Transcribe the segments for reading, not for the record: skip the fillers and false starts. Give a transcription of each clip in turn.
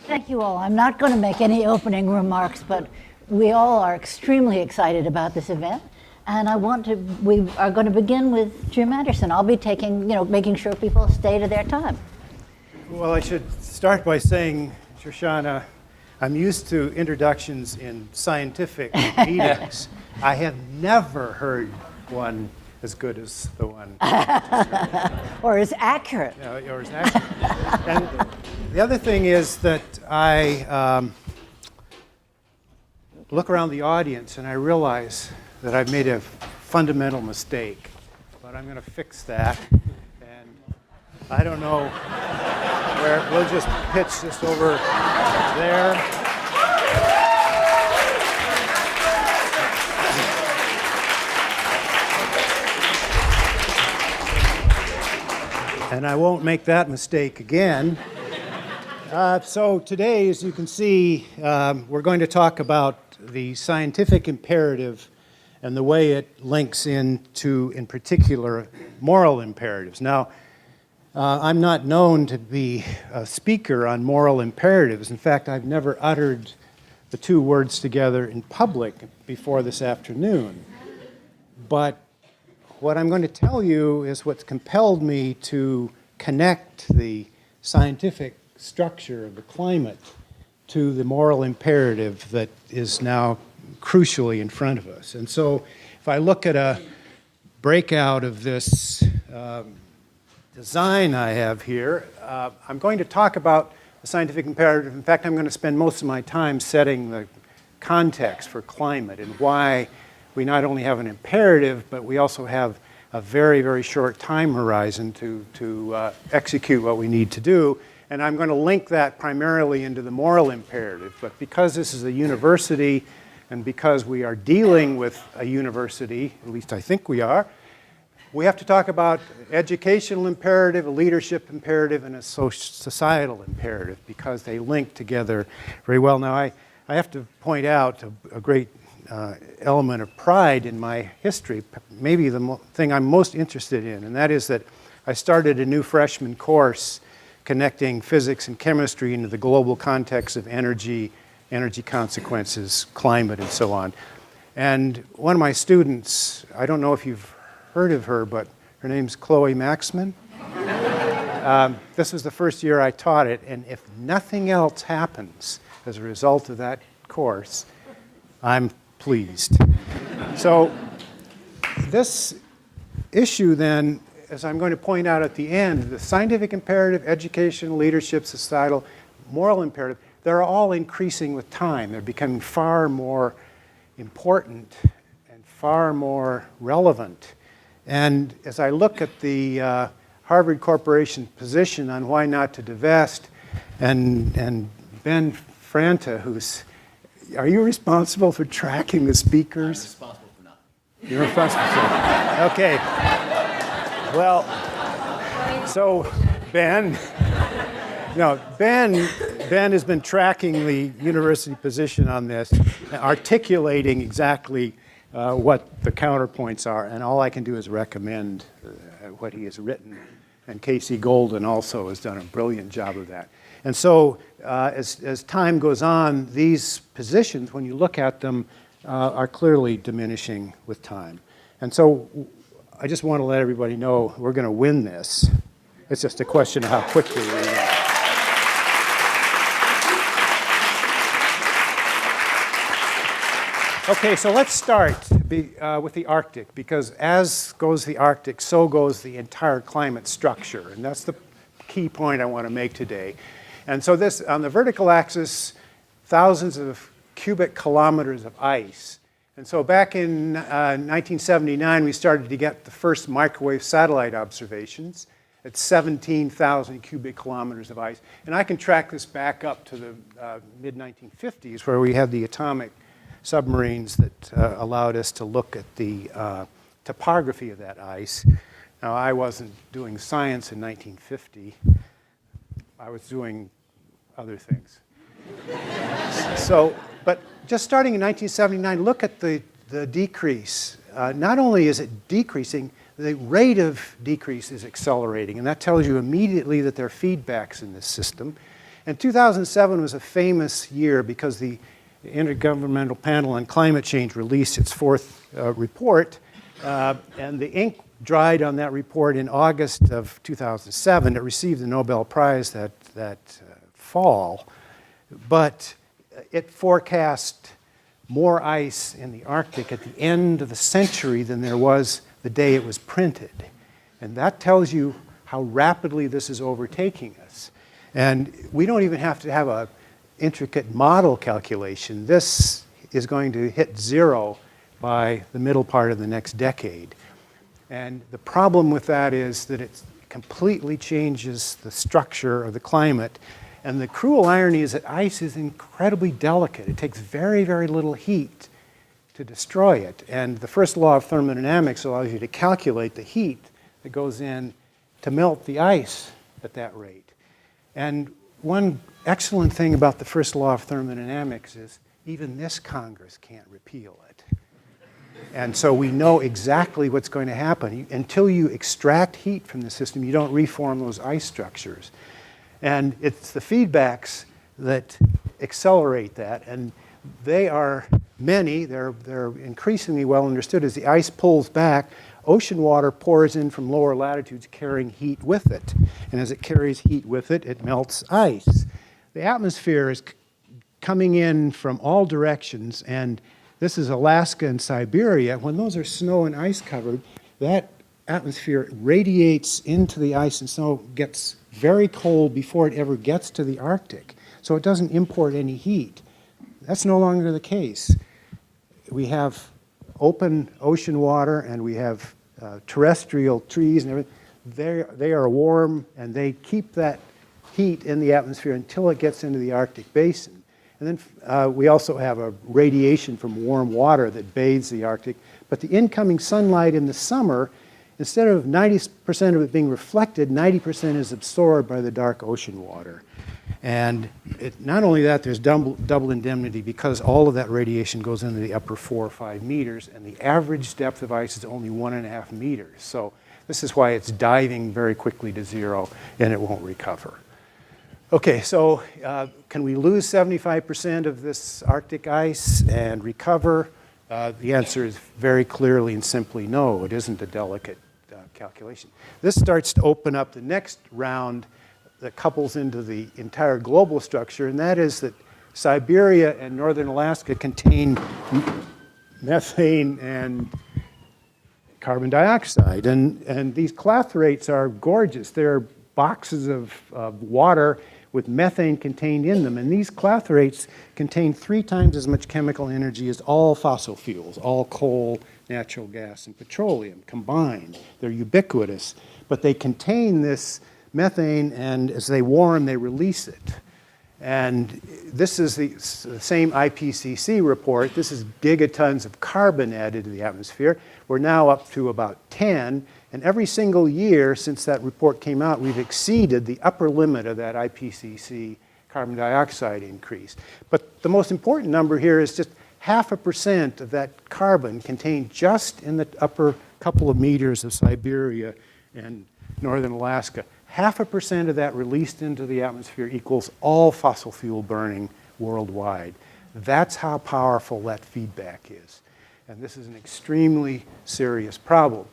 Thank you all. I'm not going to make any opening remarks, but we all are extremely excited about this event. And we are going to begin with Jim Anderson. I'll be making sure people stay to their time. Well, I should start by saying, Shoshana, I'm used to introductions in scientific meetings. I have never heard one as good as the one. Or as accurate. Or as accurate. And the other thing is that I look around the audience and I realize that I've made a fundamental mistake. But I'm going to fix that. And I don't know where. We'll just pitch this over there. And I won't make that mistake again. So today, as you can see, we're going to talk about the scientific imperative and the way it links into, in particular, moral imperatives. Now, I'm not known to be a speaker on moral imperatives. In fact, I've never uttered the two words together in public before this afternoon. But what I'm going to tell you is what's compelled me to connect the scientific structure of the climate to the moral imperative that is now crucially in front of us. And so if I look at a breakout of this design I have here, I'm going to talk about the scientific imperative. In fact, I'm going to spend most of my time setting the context for climate and why we not only have an imperative, but we also have a very, very short time horizon to execute what we need to do. And I'm going to link that primarily into the moral imperative. But because this is a university, and because we are dealing with a university, at least I think we are, we have to talk about educational imperative, a leadership imperative, and a societal imperative, because they link together very well. Now, I have to point out a great element of pride in my history, maybe the thing I'm most interested in, and that is that I started a new freshman course connecting physics and chemistry into the global context of energy consequences, climate, and so on. And one of my students, I don't know if you've heard of her, but her name's Chloe Maxmin. This was the first year I taught it, and if nothing else happens as a result of that course, I'm pleased. So this issue then, as I'm going to point out at the end, the scientific imperative, education, leadership, societal, moral imperative, they're all increasing with time. They're becoming far more important and far more relevant. And as I look at the Harvard Corporation position on why not to divest, and Ben Franta, who's, are you responsible for tracking the speakers? I'm responsible for not. You're responsible for that. Okay. Well, so Ben has been tracking the university position on this, articulating exactly what the counterpoints are, and all I can do is recommend what he has written. And Casey Golden also has done a brilliant job of that. And so as time goes on, these positions, when you look at them, are clearly diminishing with time. And so I just want to let everybody know we're going to win this. It's just a question of how quickly we win. Okay, so let's start with the Arctic, because as goes the Arctic, so goes the entire climate structure. And that's the key point I want to make today. And so this, on the vertical axis, thousands of cubic kilometers of ice. And so back in 1979, we started to get the first microwave satellite observations at 17,000 cubic kilometers of ice. And I can track this back up to the mid-1950s, where we had the atomic submarines that allowed us to look at the topography of that ice. Now, I wasn't doing science in 1950. I was doing other things. So, but just starting in 1979, look at the decrease. Not only is it decreasing, the rate of decrease is accelerating, and that tells you immediately that there are feedbacks in this system. And 2007 was a famous year because the Intergovernmental Panel on Climate Change released its fourth report, and the ink dried on that report in August of 2007. It received the Nobel Prize that fall, but it forecast more ice in the Arctic at the end of the century than there was the day it was printed. And that tells you how rapidly this is overtaking us. And we don't even have to have an intricate model calculation. This is going to hit zero by the middle part of the next decade. And the problem with that is that it completely changes the structure of the climate. And the cruel irony is that ice is incredibly delicate. It takes very, very little heat to destroy it. And the first law of thermodynamics allows you to calculate the heat that goes in to melt the ice at that rate. And one excellent thing about the first law of thermodynamics is even this Congress can't repeal it. And so we know exactly what's going to happen. Until you extract heat from the system, you don't reform those ice structures. And it's the feedbacks that accelerate that, and they are many. They're increasingly well understood. As the ice pulls back, ocean water pours in from lower latitudes carrying heat with it. And as it carries heat with it, it melts ice. The atmosphere is coming in from all directions, and this is Alaska and Siberia. When those are snow and ice covered, that atmosphere radiates into the ice and snow, gets very cold before it ever gets to the Arctic. So it doesn't import any heat. That's no longer the case. We have open ocean water and we have terrestrial trees and everything. They are warm and they keep that heat in the atmosphere until it gets into the Arctic basin. And then we also have a radiation from warm water that bathes the Arctic. But the incoming sunlight in the summer, instead of 90% of it being reflected, 90% is absorbed by the dark ocean water. And not only that, there's double indemnity because all of that radiation goes into the upper 4 or 5 meters, and the average depth of ice is only 1.5 meters. So this is why it's diving very quickly to zero, and it won't recover. Okay, so can we lose 75% of this Arctic ice and recover? The answer is very clearly and simply no. It isn't a delicate calculation. This starts to open up the next round that couples into the entire global structure, and that is that Siberia and northern Alaska contain methane and carbon dioxide. And these clathrates are gorgeous. They're boxes of water with methane contained in them. And these clathrates contain 3 times as much chemical energy as all fossil fuels, all coal, natural gas, and petroleum combined. They're ubiquitous, but they contain this methane, and as they warm, they release it. And this is the same IPCC report. This is gigatons of carbon added to the atmosphere. We're now up to about 10, and every single year since that report came out, we've exceeded the upper limit of that IPCC carbon dioxide increase. But the most important number here is just 0.5% of that carbon contained just in the upper couple of meters of Siberia and northern Alaska. 0.5% of that released into the atmosphere equals all fossil fuel burning worldwide. That's how powerful that feedback is. And this is an extremely serious problem.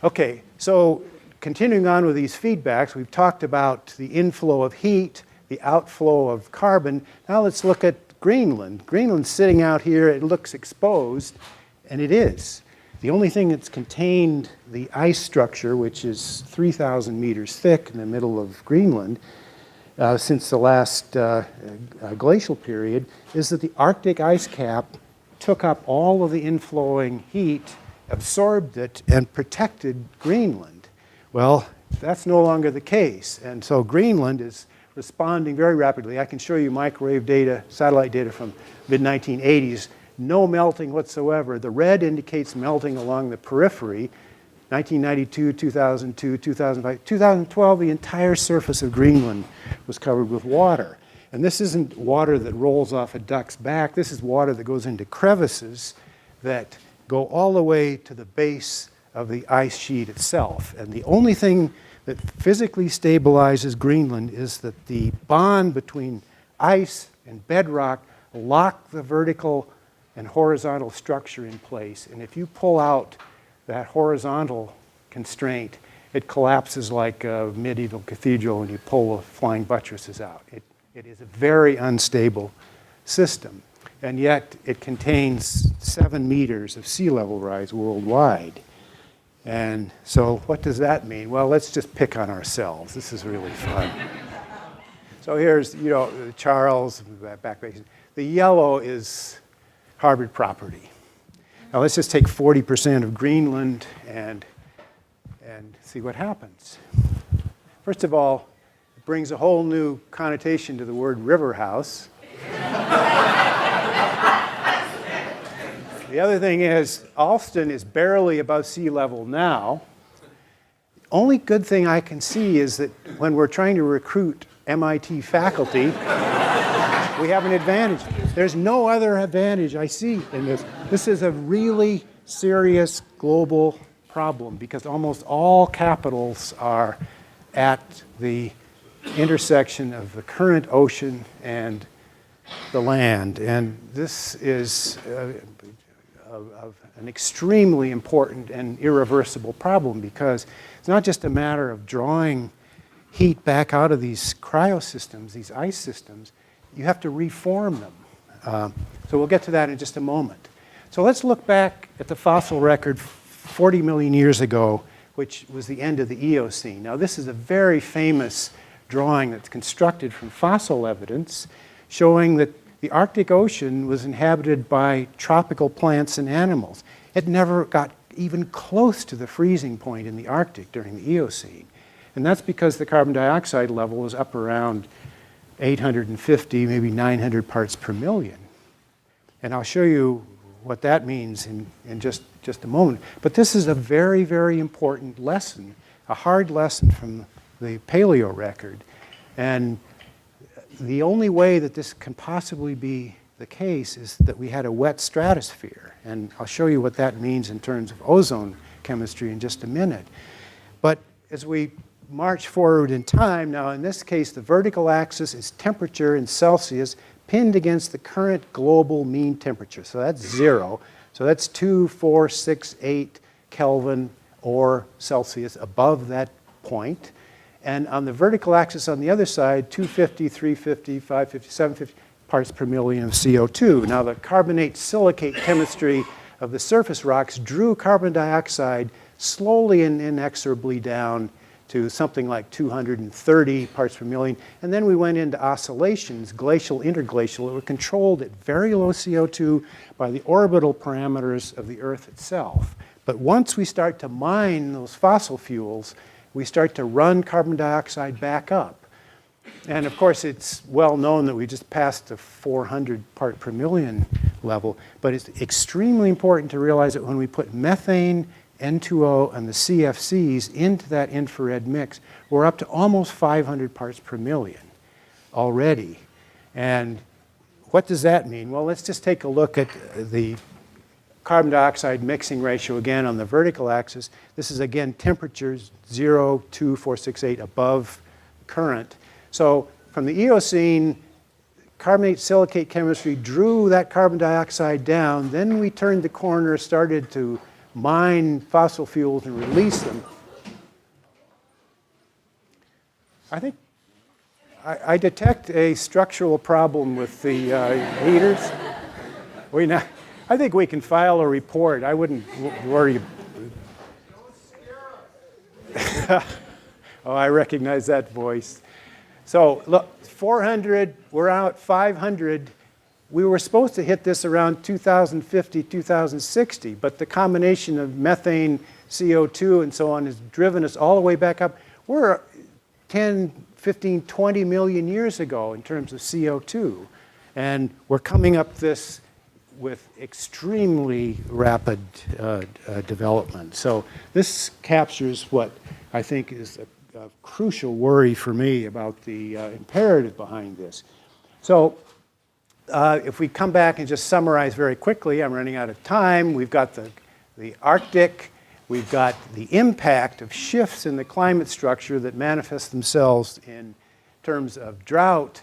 Okay, so continuing on with these feedbacks, we've talked about the inflow of heat, the outflow of carbon. Now let's look at Greenland. Greenland's sitting out here, it looks exposed, and it is. The only thing that's contained the ice structure, which is 3,000 meters thick in the middle of Greenland, since the last glacial period, is that the Arctic ice cap took up all of the inflowing heat, absorbed it, and protected Greenland. Well, that's no longer the case, and so Greenland is responding very rapidly. I can show you microwave data, satellite data from mid-1980s. No melting whatsoever. The red indicates melting along the periphery. 1992, 2002, 2005, 2012, the entire surface of Greenland was covered with water. And this isn't water that rolls off a duck's back. This is water that goes into crevices that go all the way to the base of the ice sheet itself. And the only thing that physically stabilizes Greenland is that the bond between ice and bedrock lock the vertical and horizontal structure in place. And if you pull out that horizontal constraint, it collapses like a medieval cathedral when you pull the flying buttresses out. It is a very unstable system. And yet it contains 7 meters of sea level rise worldwide. And so what does that mean? Well, let's just pick on ourselves. This is really fun. So here's, Charles, back. The yellow is Harvard property. Now let's just take 40% of Greenland and see what happens. First of all, it brings a whole new connotation to the word river house. The other thing is, Alston is barely above sea level now. The only good thing I can see is that when we're trying to recruit MIT faculty, we have an advantage. There's no other advantage I see in this. This is a really serious global problem because almost all capitals are at the intersection of the current ocean and the land. And this is of an extremely important and irreversible problem because it's not just a matter of drawing heat back out of these cryosystems, these ice systems. You have to reform them. So we'll get to that in just a moment. So let's look back at the fossil record 40 million years ago, which was the end of the Eocene. Now this is a very famous drawing that's constructed from fossil evidence showing that the Arctic Ocean was inhabited by tropical plants and animals. It never got even close to the freezing point in the Arctic during the Eocene. And that's because the carbon dioxide level was up around 850, maybe 900 parts per million. And I'll show you what that means in just a moment. But this is a very, very important lesson, a hard lesson from the paleo record. And the only way that this can possibly be the case is that we had a wet stratosphere. And I'll show you what that means in terms of ozone chemistry in just a minute. But as we march forward in time, now in this case, the vertical axis is temperature in Celsius pinned against the current global mean temperature. So that's 0. So that's 2468 Kelvin or Celsius above that point. And on the vertical axis on the other side, 250, 350, 550, 750 parts per million of CO2. Now the carbonate silicate chemistry of the surface rocks drew carbon dioxide slowly and inexorably down to something like 230 parts per million. And then we went into oscillations, glacial, interglacial, that were controlled at very low CO2 by the orbital parameters of the Earth itself. But once we start to mine those fossil fuels, we start to run carbon dioxide back up. And of course, it's well known that we just passed the 400 part per million level, but it's extremely important to realize that when we put methane, N2O, and the CFCs into that infrared mix, we're up to almost 500 parts per million already. And what does that mean? Well, let's just take a look at the carbon dioxide mixing ratio again on the vertical axis. This is again temperatures 0, 2, 4, 6, 8 above current. So from the Eocene, carbonate silicate chemistry drew that carbon dioxide down. Then we turned the corner, started to mine fossil fuels and release them. I think I detect a structural problem with the heaters. I think we can file a report. I wouldn't worry. Oh, I recognize that voice. So look, 400, we're out 500. We were supposed to hit this around 2050, 2060, but the combination of methane, CO2, and so on has driven us all the way back up. We're 10, 15, 20 million years ago in terms of CO2. And we're coming up this with extremely rapid development. So this captures what I think is a crucial worry for me about the imperative behind this. So if we come back and just summarize very quickly, I'm running out of time. We've got the Arctic, We've got the impact of shifts in the climate structure that manifest themselves in terms of drought.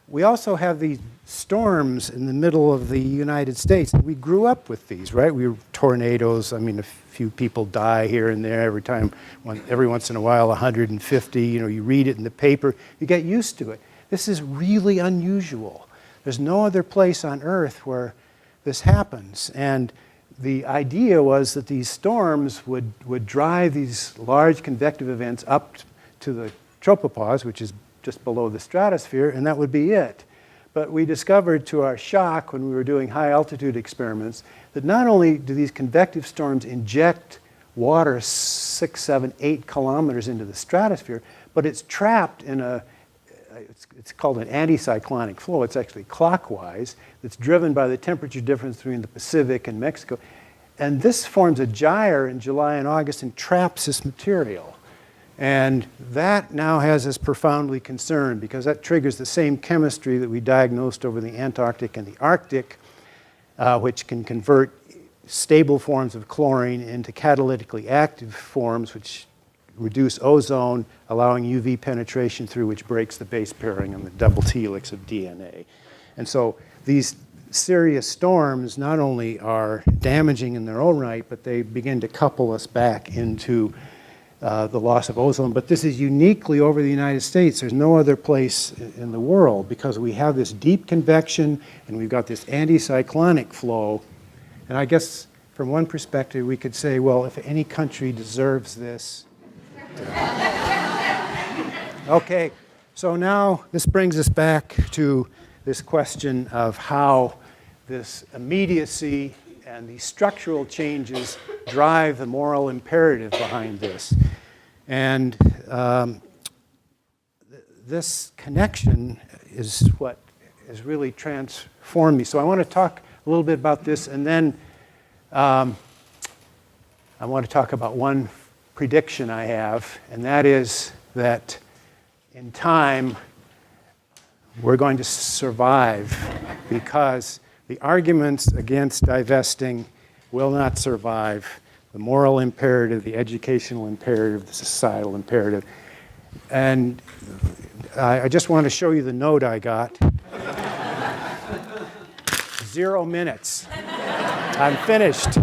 We also have these storms in the middle of the United States. We grew up with these, right? We were tornadoes. I mean, a few people die here and there every once in a while, 150. You read it in the paper. You get used to it. This is really unusual. There's no other place on Earth where this happens. And the idea was that these storms would drive these large convective events up to the tropopause, which is just below the stratosphere, and that would be it. But we discovered to our shock when we were doing high altitude experiments that not only do these convective storms inject water 6, 7, 8 kilometers into the stratosphere, but it's trapped in it's called an anticyclonic flow. It's actually clockwise. It's driven by the temperature difference between the Pacific and Mexico. And this forms a gyre in July and August and traps this material. And that now has us profoundly concerned because that triggers the same chemistry that we diagnosed over the Antarctic and the Arctic, which can convert stable forms of chlorine into catalytically active forms, which reduce ozone, allowing UV penetration through, which breaks the base pairing on the double helix of DNA. And so these serious storms not only are damaging in their own right, but they begin to couple us back into the loss of ozone. But this is uniquely over the United States. There's no other place in the world because we have this deep convection and we've got this anticyclonic flow. And I guess from one perspective, we could say, well, if any country deserves this. Okay, so now this brings us back to this question of how this immediacy and the structural changes drive the moral imperative behind this. And this connection is what has really transformed me. So I want to talk a little bit about this, and then I want to talk about one prediction I have, and that is that in time we're going to survive because the arguments against divesting will not survive. The moral imperative, the educational imperative, the societal imperative. And I just want to show you the note I got. 0 minutes. I'm finished.